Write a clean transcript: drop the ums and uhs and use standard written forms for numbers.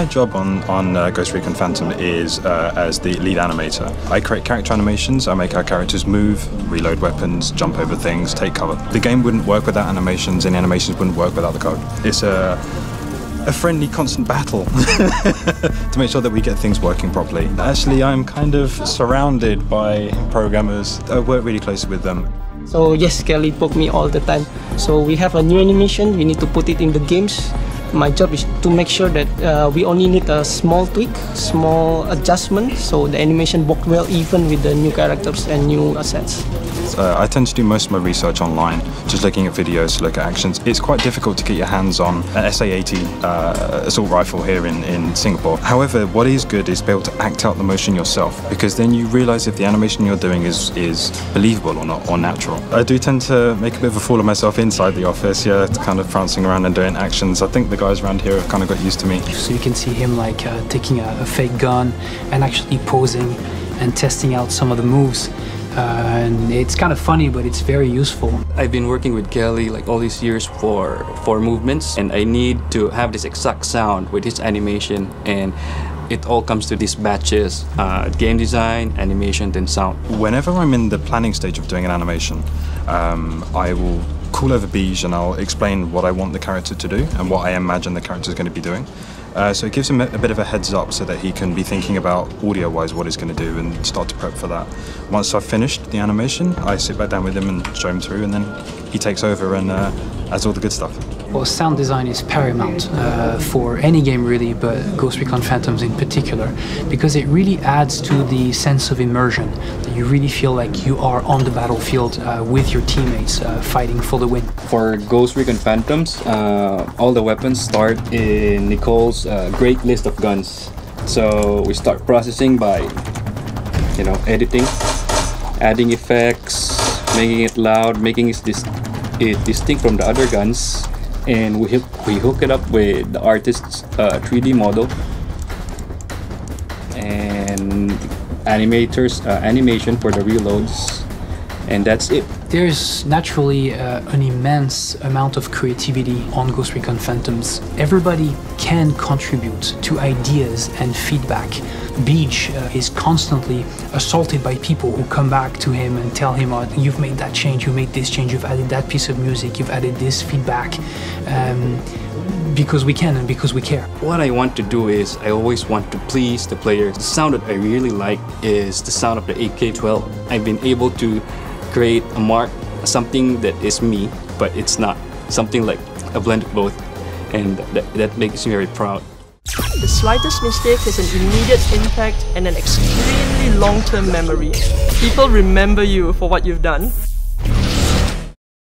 my job on Ghost Recon Phantom is as the lead animator. I create character animations, I make our characters move, reload weapons, jump over things, take cover. The game wouldn't work without animations, and animations wouldn't work without the code. It's a friendly, constant battle to make sure that we get things working properly. Actually, I'm kind of surrounded by programmers. I work really closely with them. So yes, Kelly poke me all the time. So we have a new animation, we need to put it in the games. My job is to make sure that we only need a small tweak, small adjustment, so the animation works well even with the new characters and new assets. I tend to do most of my research online, just looking at videos to look at actions. It's quite difficult to get your hands on an SA-80 assault rifle here in Singapore. However, what is good is be able to act out the motion yourself, because then you realise if the animation you're doing is believable or not, or natural. I do tend to make a bit of a fool of myself inside the office, yeah, kind of prancing around and doing actions. I think the guys around here have kind of got used to me. So you can see him like taking a fake gun and actually posing and testing out some of the moves. And it's kind of funny, but it's very useful. I've been working with Kelly like all these years for movements, and I need to have this exact sound with his animation, and it all comes to these batches, game design, animation, then sound. Whenever I'm in the planning stage of doing an animation, I will call over Beige and I'll explain what I want the character to do and what I imagine the character is going to be doing. So it gives him a bit of a heads up so that he can be thinking about audio-wise what he's going to do and start to prep for that. Once I've finished the animation, I sit back down with him and show him through, and then he takes over and adds all the good stuff. Well, sound design is paramount for any game really, but Ghost Recon Phantoms in particular, because it really adds to the sense of immersion, that you really feel like you are on the battlefield with your teammates fighting for the win. For Ghost Recon Phantoms, all the weapons start in Nicole's great list of guns. So we start processing by, you know, editing, adding effects, making it loud, making it distinct from the other guns, and we hook it up with the artist's 3D model and animation for the reloads, and that's it. There's naturally an immense amount of creativity on Ghost Recon Phantoms. Everybody can contribute to ideas and feedback. Beach is constantly assaulted by people who come back to him and tell him, oh, you've made that change, you made this change, you've added that piece of music, you've added this feedback. Because we can and because we care. What I want to do is I always want to please the players. The sound that I really like is the sound of the AK-12. I've been able to create a mark, something that is me, but it's not. Something like a blend of both, and that makes me very proud. The slightest mistake has an immediate impact and an extremely long-term memory. People remember you for what you've done,